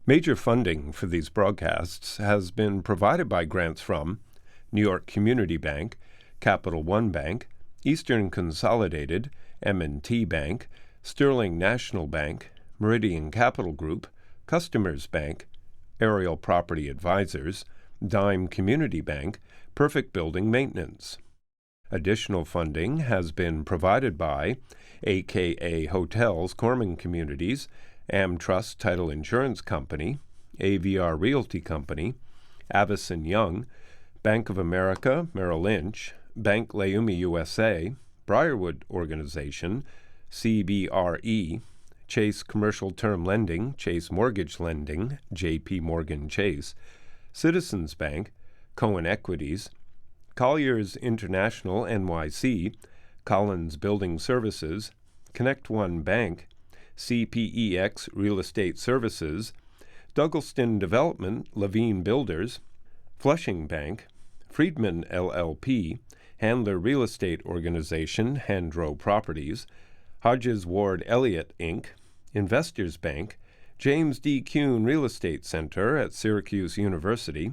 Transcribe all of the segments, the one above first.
Major funding for these broadcasts has been provided by grants from New York Community Bank, Capital One Bank, Eastern Consolidated, M&T Bank, Sterling National Bank, Meridian Capital Group, Customers Bank, Aerial Property Advisors, Dime Community Bank, Perfect Building Maintenance. Additional funding has been provided by AKA Hotels Corman Communities, AmTrust Title Insurance Company, AVR Realty Company, Avison Young, Bank of America, Merrill Lynch, Bank Leumi USA, Briarwood Organization, CBRE, Chase Commercial Term Lending, Chase Mortgage Lending, JP Morgan Chase, Citizens Bank, Cohen Equities, Colliers International NYC, Collins Building Services, Connect One Bank, CPEX Real Estate Services, Douglaston Development, Levine Builders, Flushing Bank, Friedman LLP, Handler Real Estate Organization, Handro Properties, Hodges Ward Elliott, Inc., Investors Bank, James D. Kuhn Real Estate Center at Syracuse University,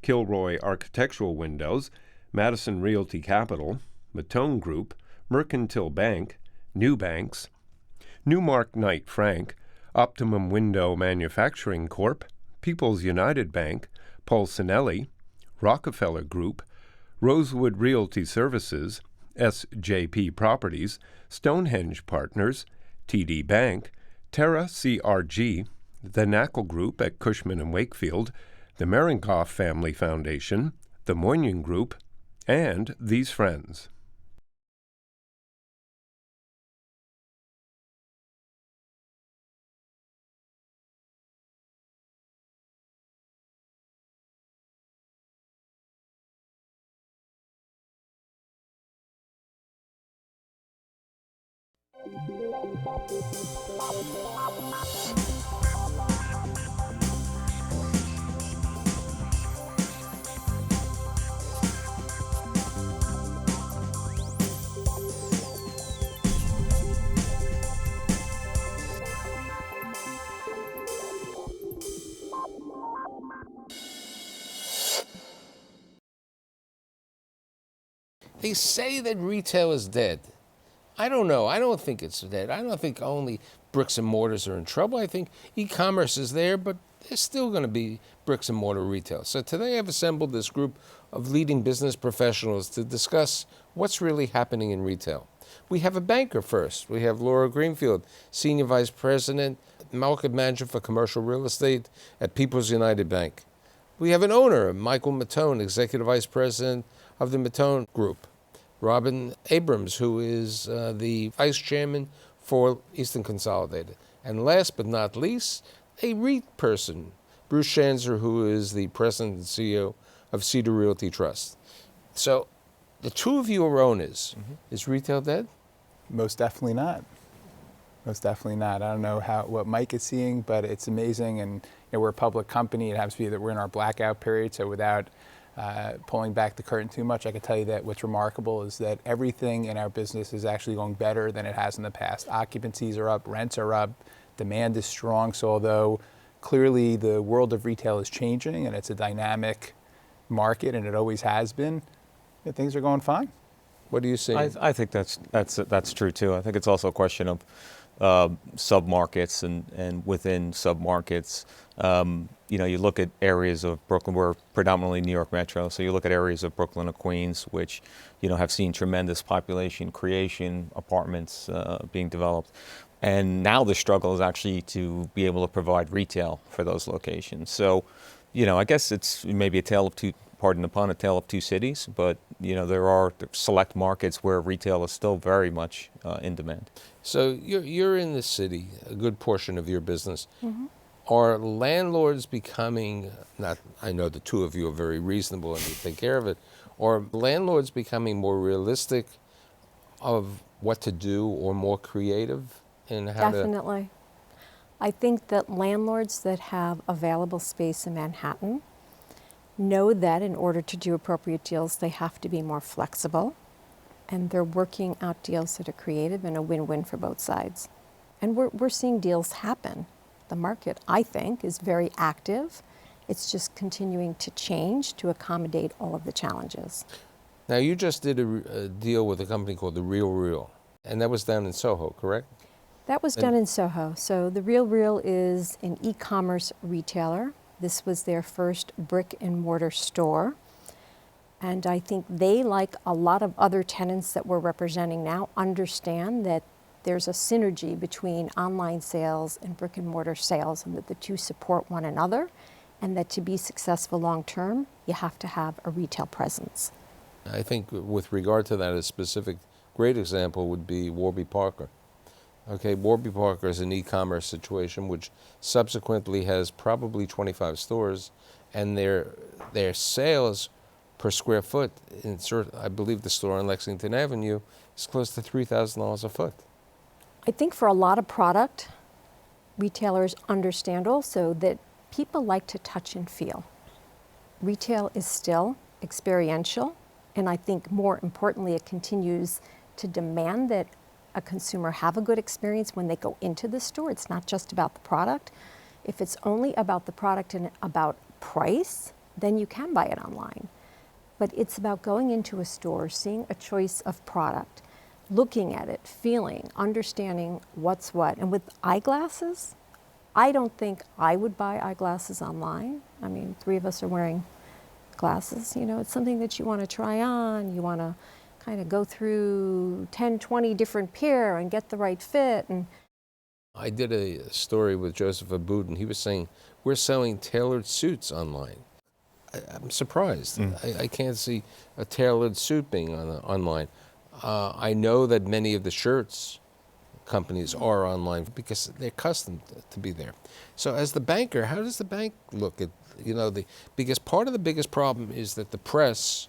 Kilroy Architectural Windows, Madison Realty Capital, Mattone Group, Mercantile Bank, New Banks, Newmark Knight Frank, Optimum Window Manufacturing Corp., People's United Bank, Pulcinelli, Rockefeller Group, Rosewood Realty Services, SJP Properties, Stonehenge Partners, TD Bank, Terra CRG, the Knackle Group at Cushman & Wakefield, the Merinkoff Family Foundation, the Moynihan Group, and these friends. They say that retail is dead. I don't know. I don't think it's dead. I don't think only bricks and mortars are in trouble. I think e-commerce is there, but there's still going to be bricks and mortar retail. So today I've assembled this group of leading business professionals to discuss what's really happening in retail. We have a banker first. We have Laura Greenfield, Senior Vice President, Market Manager for Commercial Real Estate at People's United Bank. We have an owner, Michael Mattone, Executive Vice President of the Mattone Group. Robin Abrams, who is the Vice Chairman for Eastern Consolidated. And last but not least, a REIT person, Bruce Schanzer, who is the President and CEO of Cedar Realty Trust. So the two of you are owners. Mm-hmm. Is retail dead? Most definitely not. Most definitely not. I don't know what Mike is seeing, but it's amazing. And we're a public company. It happens to be that we're in our blackout period, so without pulling back the curtain too much, I can tell you that what's remarkable is that everything in our business is actually going better than it has in the past. Occupancies are up, rents are up, demand is strong. So although clearly the world of retail is changing and it's a dynamic market and it always has been, things are going fine. What do you see? I think that's true too. I think it's also a question of sub-markets and within sub-markets. You look at areas of Brooklyn. We're predominantly New York Metro, so you look at areas of Brooklyn and Queens, which have seen tremendous population creation, apartments being developed, and now the struggle is actually to be able to provide retail for those locations. So, I guess it's maybe a tale of two. Pardon the pun, a tale of two cities, but there are select markets where retail is still very much in demand. So you're in the city, a good portion of your business. Mm-hmm. Are landlords becoming, I know the two of you are very reasonable and you take care of it, are landlords becoming more realistic of what to do or more creative in how Definitely. I think that landlords that have available space in Manhattan know that in order to do appropriate deals, they have to be more flexible, and they're working out deals that are creative and a win-win for both sides. And we're seeing deals happen. The market, I think, is very active. It's just continuing to change to accommodate all of the challenges. Now, you just did a deal with a company called The Real, and that was down in Soho, correct? That was done in Soho. So The Real is an e-commerce retailer. This was their first brick-and-mortar store. And I think they, like a lot of other tenants that we're representing now, understand that there's a synergy between online sales and brick-and-mortar sales, and that the two support one another, and that to be successful long-term, you have to have a retail presence. I think with regard to that, a specific great example would be Warby Parker. Okay, Warby Parker is an e-commerce situation which subsequently has probably 25 stores, and their sales per square foot, I believe the store on Lexington Avenue is close to $3,000 a foot. I think for a lot of product, retailers understand also that people like to touch and feel. Retail is still experiential, and I think more importantly, it continues to demand that a consumer have a good experience when they go into the store. It's not just about the product. If it's only about the product and about price, then you can buy it online. But it's about going into a store, seeing a choice of product, looking at it, feeling, understanding what's what. And with eyeglasses, I don't think I would buy eyeglasses online. I mean, 3 of us are wearing glasses. You know, it's something that you want to try on. You want to kind of go through 10, 20 different pair and get the right fit. And I did a story with Joseph Abboud, and he was saying, we're selling tailored suits online. I'm surprised. I can't see a tailored suit being online. I know that many of the shirts companies are online because they're accustomed to be there. So as the banker, how does the bank look at, because part of the biggest problem is that the press,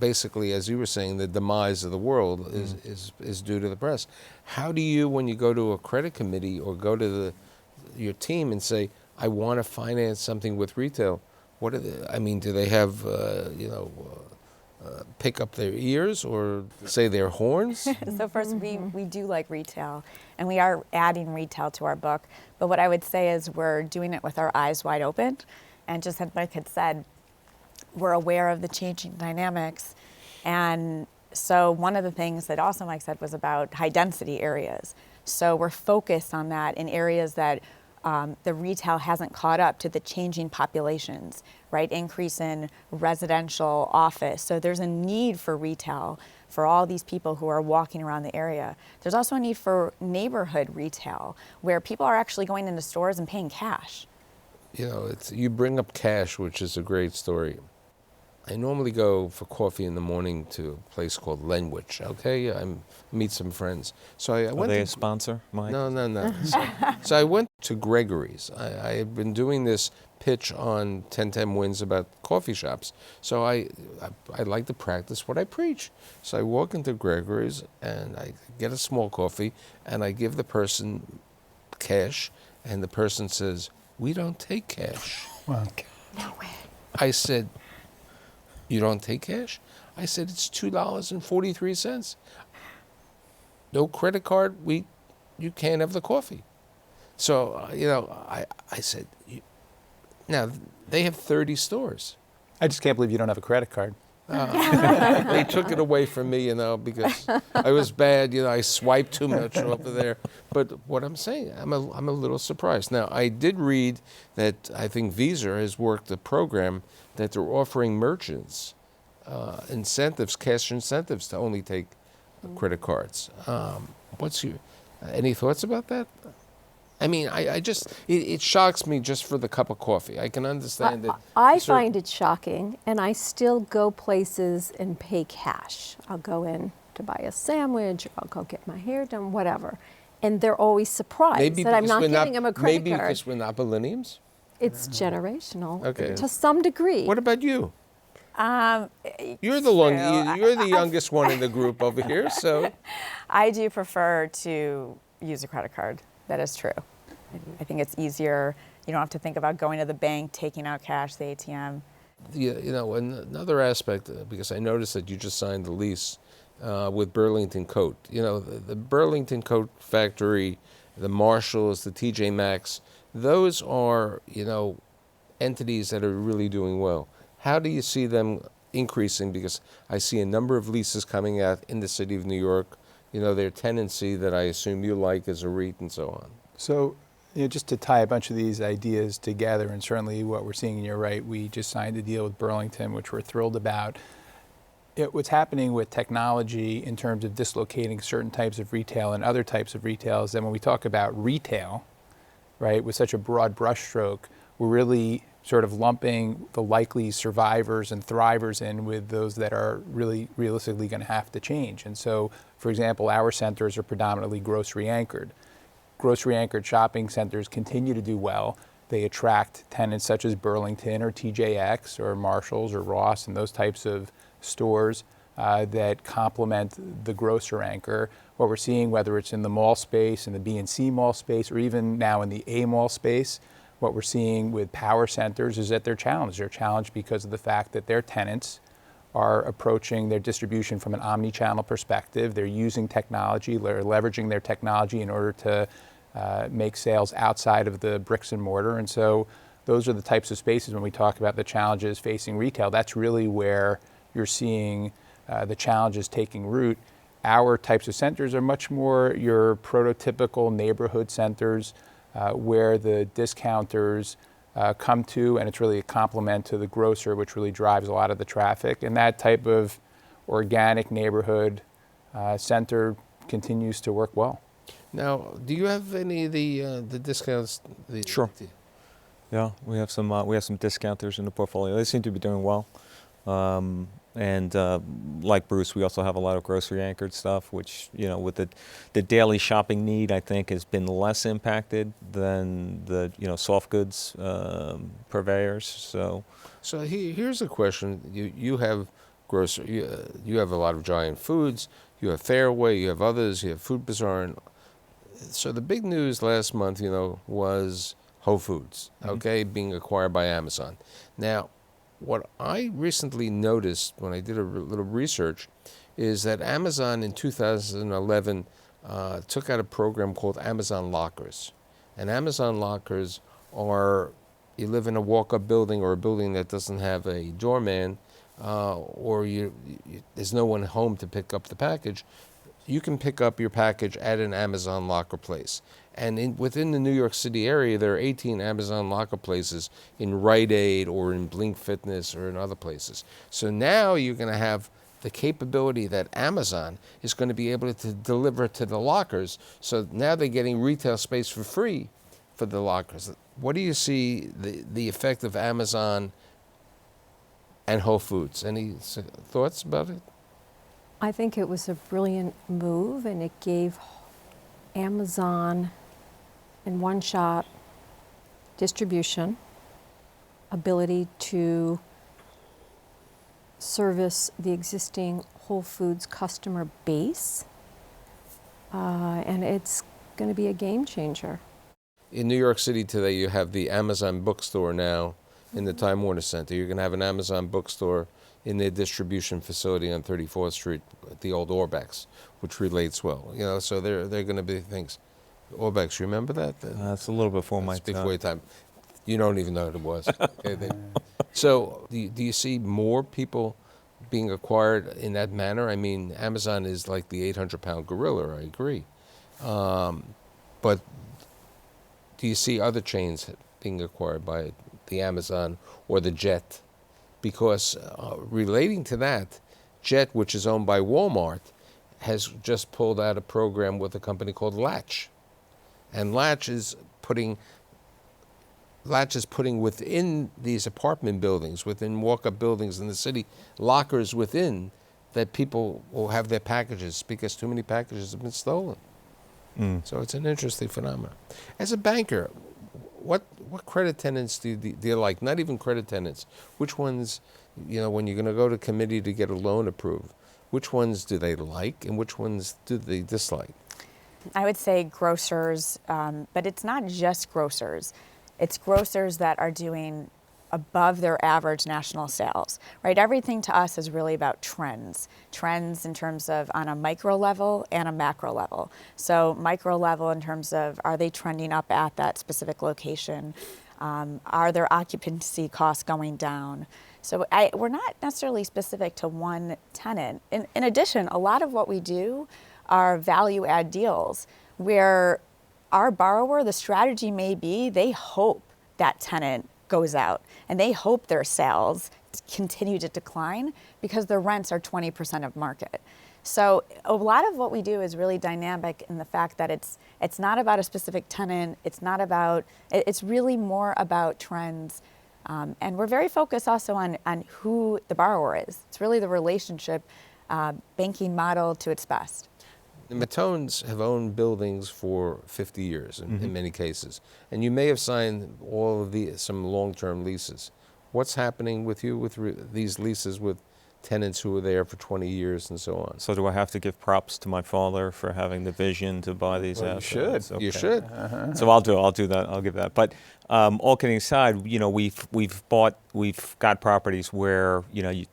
basically, as you were saying, the demise of the world is due to the press. How do you, when you go to a credit committee or go to your team and say, I want to finance something with retail, do they have, pick up their ears or say their horns? So first, we do like retail, and we are adding retail to our book. But what I would say is we're doing it with our eyes wide open. And just as Mike had said, we're aware of the changing dynamics. And so one of the things that also Mike said was about high density areas. So we're focused on that in areas that the retail hasn't caught up to the changing populations, right? Increase in residential office. So there's a need for retail for all these people who are walking around the area. There's also a need for neighborhood retail where people are actually going into stores and paying cash. You bring up cash, which is a great story. I normally go for coffee in the morning to a place called Lenwich, okay? I meet some friends. So I went Are they a sponsor, Mike? No. So I went to Gregory's. I have been doing this pitch on 1010 Wins about coffee shops. So I like to practice what I preach. So I walk into Gregory's and I get a small coffee and I give the person cash, and the person says, "We don't take cash." Wow. no way. I said, "You don't take cash?" I said, "It's $2.43. No credit card, you can't have the coffee." So, I said, now they have 30 stores. I just can't believe you don't have a credit card. They took it away from me, because I was bad. I swiped too much over there. But what I'm saying, I'm a little surprised. Now, I did read that I think Visa has worked a program that they're offering merchants incentives, cash incentives to only take credit cards. Any thoughts about that? I mean, it shocks me just for the cup of coffee. I can understand that. I find it shocking, and I still go places and pay cash. I'll go in to buy a sandwich, or I'll go get my hair done, whatever. And they're always surprised that I'm not giving them a credit card. Maybe because we're not millenniums? It's generational, Okay. to some degree. What about you? You're the youngest one in the group over here, so. I do prefer to use a credit card. That is true. I think it's easier. You don't have to think about going to the bank, taking out cash, the ATM. Another aspect, because I noticed that you just signed the lease with Burlington Coat. The Burlington Coat factory the Marshalls, the TJ Maxx. Those are, entities that are really doing well. How do you see them increasing? Because I see a number of leases coming out in the city of New York. Their tenancy that I assume you like as a REIT and so on. So, just to tie a bunch of these ideas together, and certainly what we're seeing, and you're right, we just signed a deal with Burlington, which we're thrilled about. What's happening with technology in terms of dislocating certain types of retail and other types of retail is that when we talk about retail, right, with such a broad brushstroke, we're really sort of lumping the likely survivors and thrivers in with those that are really realistically going to have to change. And so, for example, our centers are predominantly grocery anchored. Grocery anchored shopping centers continue to do well. They attract tenants such as Burlington or TJX or Marshalls or Ross and those types of stores that complement the grocer anchor. What we're seeing, whether it's in the mall space, in the B and C mall space, or even now in the A mall space, what we're seeing with power centers is that they're challenged. They're challenged because of the fact that their tenants are approaching their distribution from an omni-channel perspective. They're using technology, they're leveraging their technology in order to make sales outside of the bricks and mortar. And so those are the types of spaces when we talk about the challenges facing retail. That's really where you're seeing the challenges taking root. Our types of centers are much more your prototypical neighborhood centers where the discounters come to, and it's really a complement to the grocer, which really drives a lot of the traffic. And that type of organic neighborhood center continues to work well. Now, do you have any of the discounts? Sure. Yeah, we have some discounters in the portfolio. They seem to be doing well. And like Bruce, we also have a lot of grocery anchored stuff, which, with the daily shopping need, I think has been less impacted than the, soft goods purveyors. So here's a question. You have grocery, you have a lot of Giant Foods, you have Fairway, you have others, you have Food Bazaar. And so the big news last month, was Whole Foods, being acquired by Amazon. Now, what I recently noticed when I did a little research is that Amazon in 2011 took out a program called Amazon Lockers. And Amazon Lockers are, you live in a walk-up building or a building that doesn't have a doorman or there's no one home to pick up the package, you can pick up your package at an Amazon Locker place. And within the New York City area, there are 18 Amazon Locker places in Rite Aid or in Blink Fitness or in other places. So now you're going to have the capability that Amazon is going to be able to deliver to the lockers. So now they're getting retail space for free for the lockers. What do you see the effect of Amazon and Whole Foods? Any thoughts about it? I think it was a brilliant move, and it gave Amazon in one-shot distribution, ability to service the existing Whole Foods customer base, and it's going to be a game changer. In New York City today, you have the Amazon bookstore now in the Time Warner Center. You're going to have an Amazon bookstore in their distribution facility on 34th Street, at the old Orbex, which relates well. So they're going to be things. Orbex, you remember that? That's a little before my time. Before your time. You don't even know what it was. So do you see more people being acquired in that manner? I mean, Amazon is like the 800-pound gorilla, I agree. But do you see other chains being acquired by the Amazon or the Jet? Because relating to that, Jet, which is owned by Walmart, has just pulled out a program with a company called Latch. And Latch is putting within these apartment buildings, within walk-up buildings in the city, lockers within that people will have their packages because too many packages have been stolen. So it's an interesting phenomenon. As a banker, what credit tenants do you like? Not even credit tenants. Which ones, when you're going to go to committee to get a loan approved, which ones do they like and which ones do they dislike? I would say grocers, but it's not just grocers. It's grocers that are doing above their average national sales, right? Everything to us is really about trends in terms of on a micro level and a macro level. So micro level in terms of, are they trending up at that specific location? Are their occupancy costs going down? So we're not necessarily specific to one tenant. In addition, a lot of what we do are value add deals where our borrower, the strategy may be they hope that tenant goes out and they hope their sales continue to decline because their rents are 20% of market. So a lot of what we do is really dynamic in the fact that it's not about a specific tenant, it's really more about trends. And we're very focused also on who the borrower is. It's really the relationship banking model to its best. The Mattones have owned buildings for 50 years in many cases, and you may have signed all of some long-term leases. What's happening with you with these leases with tenants who were there for 20 years and so on? So do I have to give props to my father for having the vision to buy these assets? You should. Okay. You should. So I'll do that. I'll give that. But all kidding aside, we've got properties where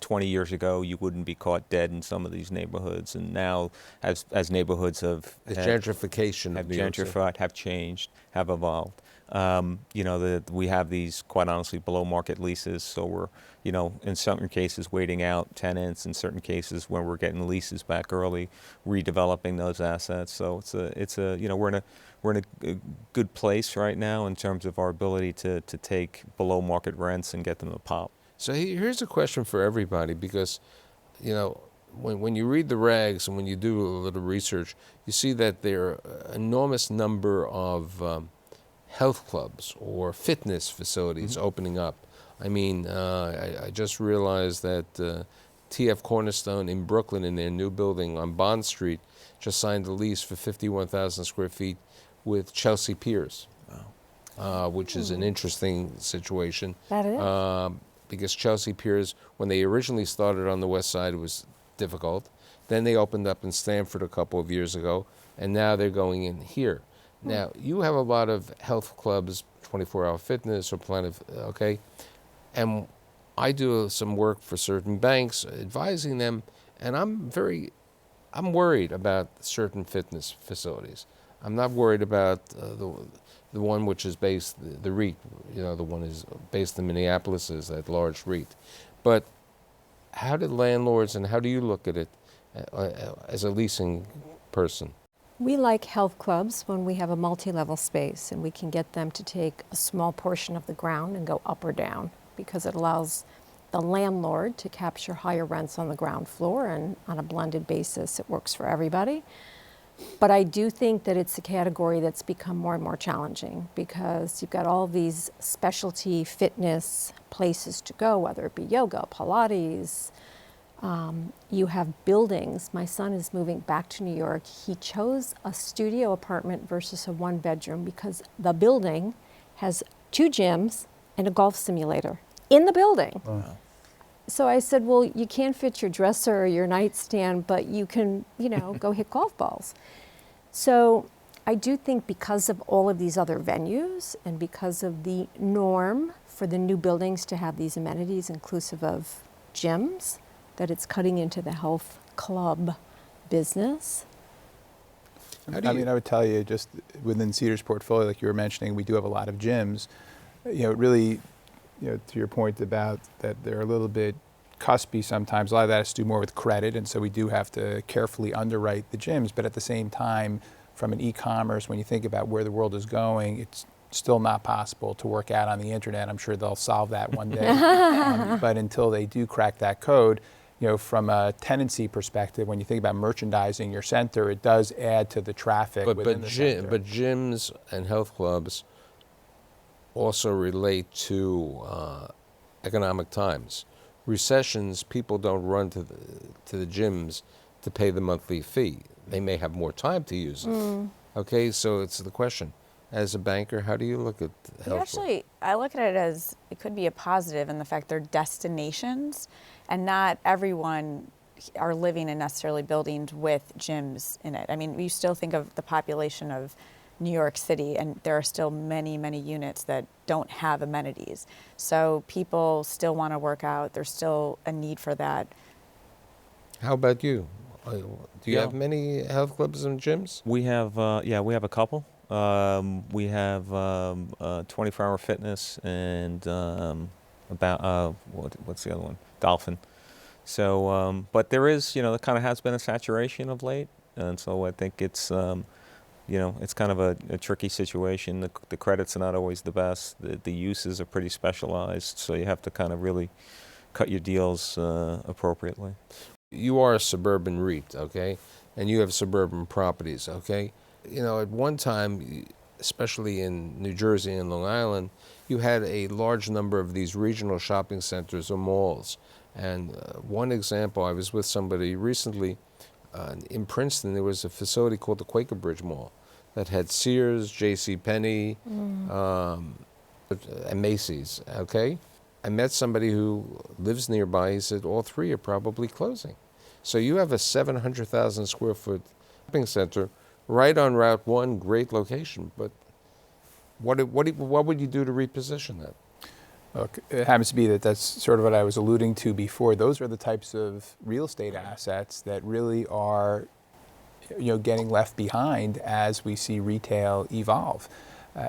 20 years ago you wouldn't be caught dead in some of these neighborhoods, and now as neighborhoods have Gentrification have of New York City. gentrified, have changed, have evolved. We have these quite honestly below market leases, so we're in certain cases waiting out tenants, in certain cases when we're getting leases back early, redeveloping those assets. So we're in a good place right now in terms of our ability to take below market rents and get them to pop. So here's a question for everybody, because when you read the regs and when you do a little research, you see that there are an enormous number of health clubs or fitness facilities opening up. I mean, I just realized that TF Cornerstone in Brooklyn, in their new building on Bond Street, just signed a lease for 51,000 square feet with Chelsea Piers, which is an interesting situation. That is. Because Chelsea Piers, when they originally started on the west side, it was difficult. Then they opened up in Stamford a couple of years ago, and now they're going in here. Now, you have a lot of health clubs, 24-hour fitness or Planet, okay? And I do some work for certain banks, advising them, and I'm worried about certain fitness facilities. I'm not worried about the one which is based, the REIT, the one is based in Minneapolis, is that large REIT. But how do landlords, and how do you look at it as a leasing person? We like health clubs when we have a multi-level space and we can get them to take a small portion of the ground and go up or down, because it allows the landlord to capture higher rents on the ground floor, and on a blended basis it works for everybody. But I do think that it's a category that's become more and more challenging, because you've got all these specialty fitness places to go, whether it be yoga, Pilates. You have buildings. My son is moving back to New York. He chose a studio apartment versus a one-bedroom because the building has 2 gyms and a golf simulator in the building. Wow. So I said, well, you can't fit your dresser or your nightstand, but you can, go hit golf balls. So I do think because of all of these other venues and because of the norm for the new buildings to have these amenities inclusive of gyms, that it's cutting into the health club business. I would tell you, just within Cedar's portfolio, like you were mentioning, we do have a lot of gyms. Really, to your point about that they're a little bit cuspy sometimes. A lot of that has to do more with credit, and so we do have to carefully underwrite the gyms. But at the same time, from an e-commerce, when you think about where the world is going, it's still not possible to work out on the internet. I'm sure they'll solve that one day. But until they do crack that code, from a tenancy perspective, when you think about merchandising your center, it does add to the traffic within the center. But gyms and health clubs also relate to economic times. Recessions, people don't run to the gyms to pay the monthly fee. They may have more time to use it. Okay, so it's the question. As a banker, how do you look at health clubs? I look at it as it could be a positive in the fact they're destinations, and not everyone are living in necessarily buildings with gyms in it. I mean, we still think of the population of New York City, and there are still many, many units that don't have amenities. So people still want to work out. There's still a need for that. How about you? Do you Yeah. have many health clubs and gyms? We have, we have a couple. We have 24-hour fitness and what's the other one? Dolphin. So, but there is, there kind of has been a saturation of late, and so I think it's, it's kind of a tricky situation. The credits are not always the best. The uses are pretty specialized, so you have to kind of really cut your deals appropriately. You are a suburban REIT, okay? And you have suburban properties, okay? At one time, especially in New Jersey and Long Island, you had a large number of these regional shopping centers or malls. And one example, I was with somebody recently in Princeton. There was a facility called the Quaker Bridge Mall that had Sears, JCPenney, and Macy's, okay? I met somebody who lives nearby. He said all three are probably closing. So you have a 700,000 square foot shopping center right on Route 1, great location. But what would you do to reposition that? Look, it happens to be that that's sort of what I was alluding to before. Those are the types of real estate assets that really are, getting left behind as we see retail evolve.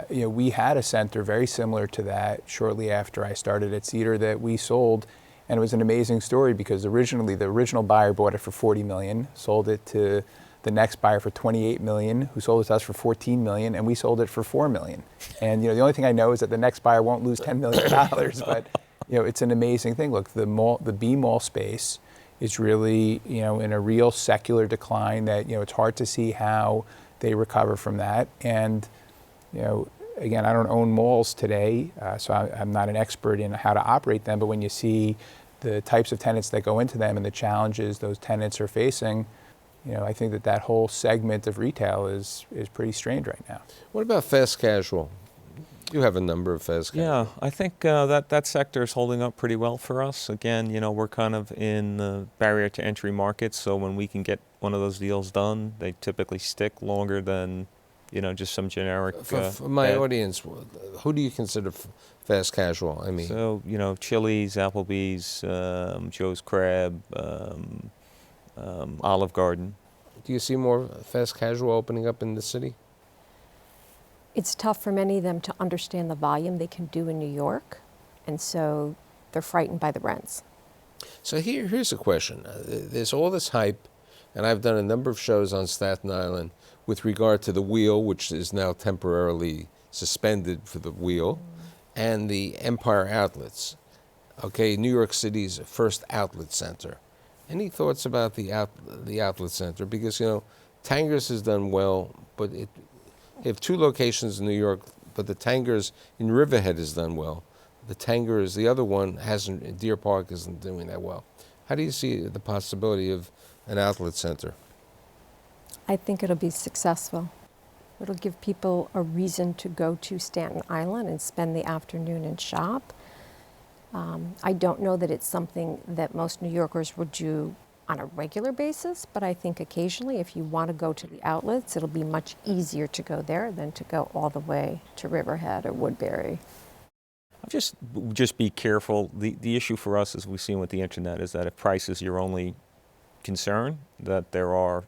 We had a center very similar to that shortly after I started at Cedar that we sold, and it was an amazing story because originally the original buyer bought it for $40 million, sold it to the next buyer for $28 million, who sold it to us for $14 million, and we sold it for $4 million. And the only thing I know is that the next buyer won't lose $10 million, but it's an amazing thing. Look, the B mall space is really in a real secular decline that it's hard to see how they recover from that. And again, I don't own malls today, so I'm not an expert in how to operate them, but when you see the types of tenants that go into them and the challenges those tenants are facing, I think that whole segment of retail is pretty strained right now. What about fast casual? You have a number of fast casual. Yeah, I think that sector is holding up pretty well for us. Again, we're kind of in the barrier to entry market, so when we can get one of those deals done, they typically stick longer than just some generic. For my audience, who do you consider fast casual? I mean, so Chili's, Applebee's, Joe's Crab, Olive Garden. do you see more fast casual opening up in the city? It's tough for many of them to understand the volume they can do in New York, and so they're frightened by the rents. So here's a question. There's all this hype, and I've done a number of shows on Staten Island with regard to the Wheel, which is now temporarily suspended for the Wheel, and the Empire Outlets. Okay, New York City's first outlet center. Any thoughts about the outlet center? Because, Tanger's has done well, but they have two locations in New York, but the Tanger's in Riverhead has done well. The Tanger's, the other one, hasn't. Deer Park isn't doing that well. How do you see the possibility of an outlet center? I think it'll be successful. It'll give people a reason to go to Staten Island and spend the afternoon and shop. I don't know that it's something that most New Yorkers would do on a regular basis, but I think occasionally if you want to go to the outlets, it'll be much easier to go there than to go all the way to Riverhead or Woodbury. Just be careful. The issue for us, as we've seen with the internet, is that if price is your only concern, that there are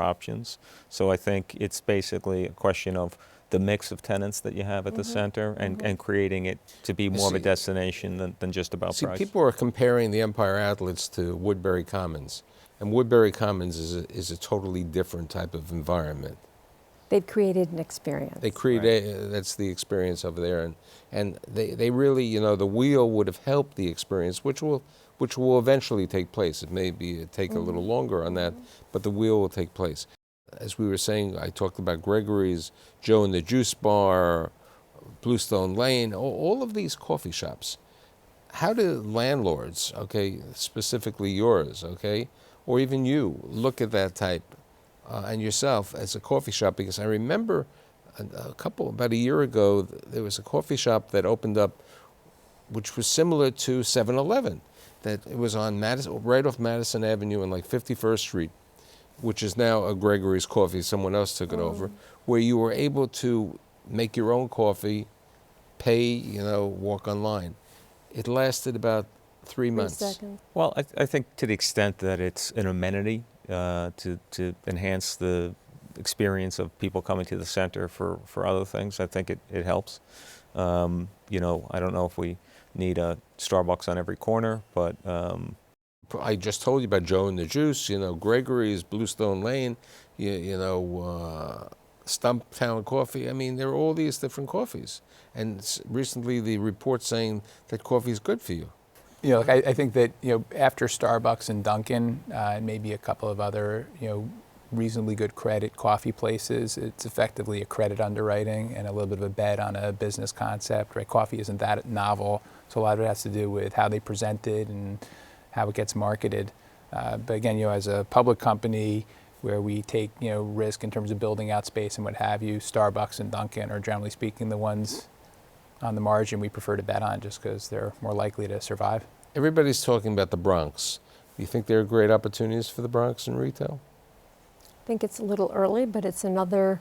options. So I think it's basically a question of the mix of tenants that you have at the center and creating it to be more of a destination than just about price. People are comparing the Empire Outlets to Woodbury Commons, and Woodbury Commons is a totally different type of environment. They've created an experience. They create that's the experience over there, and they really, the Wheel would have helped the experience, which will eventually take place. It may take a little longer on that, but the Wheel will take place. As we were saying, I talked about Gregory's, Joe and the Juice Bar, Bluestone Lane, all of these coffee shops. How do landlords, specifically yours, or even you, look at that type and yourself as a coffee shop? Because I remember about a year ago, there was a coffee shop that opened up which was similar to 7-Eleven. That it was on right off Madison Avenue and 51st Street. which is now a Gregory's Coffee, someone else took it over, where you were able to make your own coffee, pay, walk online. It lasted about 3 months. 3 seconds. Well, I think to the extent that it's an amenity to enhance the experience of people coming to the center for other things, I think it helps. I don't know if we need a Starbucks on every corner, but I just told you about Joe and the Juice, Gregory's, Bluestone Lane, Stumptown Coffee. I mean, there are all these different coffees. And recently the report saying that coffee is good for you. I think that, after Starbucks and Dunkin', and maybe a couple of other, reasonably good credit coffee places, it's effectively a credit underwriting and a little bit of a bet on a business concept, right? Coffee isn't that novel, so a lot of it has to do with how they present it and how it gets marketed. But again, as a public company where we take, risk in terms of building out space and what have you, Starbucks and Dunkin' are generally speaking the ones on the margin we prefer to bet on just because they're more likely to survive. Everybody's talking about the Bronx. Do you think there are great opportunities for the Bronx in retail? I think it's a little early, but it's another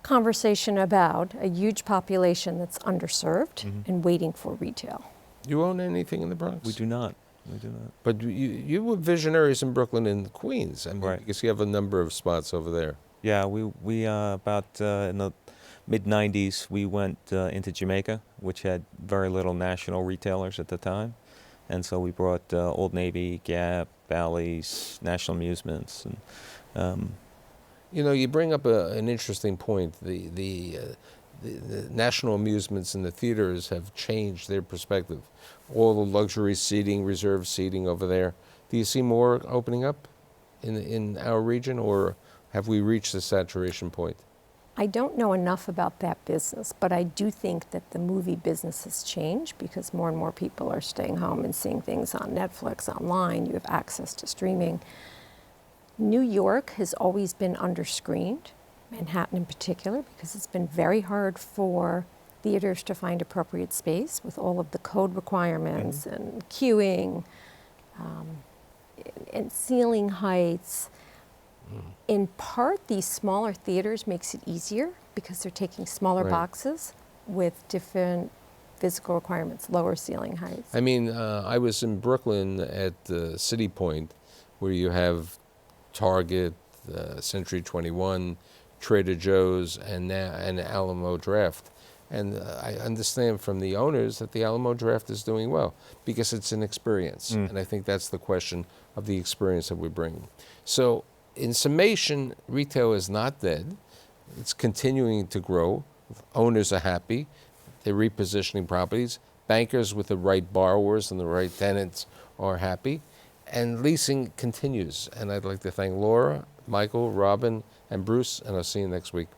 conversation about a huge population that's underserved and waiting for retail. You own anything in the Bronx? we do not. We do not. But you were visionaries in Brooklyn and Queens. I mean, Right. because you have a number of spots over there. Yeah, we about in the mid-'90s, we went into Jamaica, which had very little national retailers at the time. And so we brought Old Navy, Gap, Bally's, National Amusements. And, You bring up an interesting point. The national amusements and the theaters have changed their perspective. All the luxury seating, reserved seating over there. Do you see more opening up in our region, or have we reached the saturation point? I don't know enough about that business, but I do think that the movie business has changed because more and more people are staying home and seeing things on Netflix, online. You have access to streaming. New York has always been underscreened, Manhattan in particular, because it's been very hard for theaters to find appropriate space with all of the code requirements and queuing and ceiling heights. In part, these smaller theaters makes it easier because they're taking smaller Right. boxes with different physical requirements, lower ceiling heights. I mean, I was in Brooklyn at City Point, where you have Target, Century 21, Trader Joe's, and Alamo Draft. And I understand from the owners that the Alamo Draft is doing well because it's an experience. And I think that's the question of the experience that we bring. So in summation, retail is not dead. It's continuing to grow. Owners are happy. They're repositioning properties. Bankers with the right borrowers and the right tenants are happy. And leasing continues. And I'd like to thank Laura, Michael, Robin, and Bruce, and I'll see you next week.